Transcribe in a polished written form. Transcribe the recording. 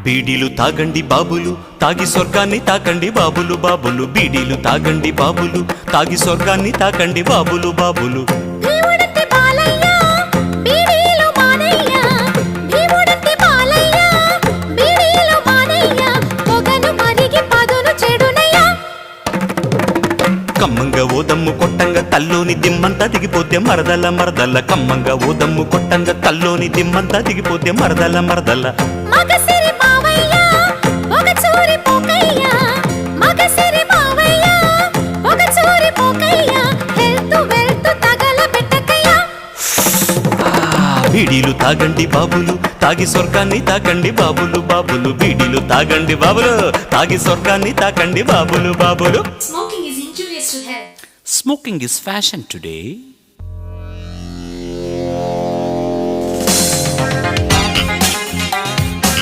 బీడీలు తాగండి బాబులు తాగి స్వర్గాన్ని తాకండి బాబులు బాబులు బీడీలు తాగండి బాబులు తాగి స్వర్గాన్ని తాకండి బాబులు బాబులు భీముడంటే బాలయ్య బీడీలు మానయ్య భీముడంటే బాలయ్య బీడీలు మానయ్య పొగను మరిగి పదును చెడునయ్య కమ్మంగా ఓదమ్ము కొట్టంగా తల్లోని దిమ్మంతా దిగిపోతే మరదల మరదల కమ్మంగా ఓదమ్ము కొట్టంగా తల్లోని దిమ్మంతా దిగిపోతే మరదల మరదల మగసిరి మావయ్య ఒక చూరి పోకయ్య మగసిరి మావయ్య ఒక చూరి పోకయ్య వెళ్తూ తగల పెట్టకయ్య బీడీలు తాగండి బాబులు తాగి స్వర్గాన్ని తాకండి బాబులు బాబులు బీడీలు తాగండి బాబులు తాగి స్వర్గాన్ని తాకండి బాబులు బాబులు Smoking is injurious to health. Smoking is fashion today.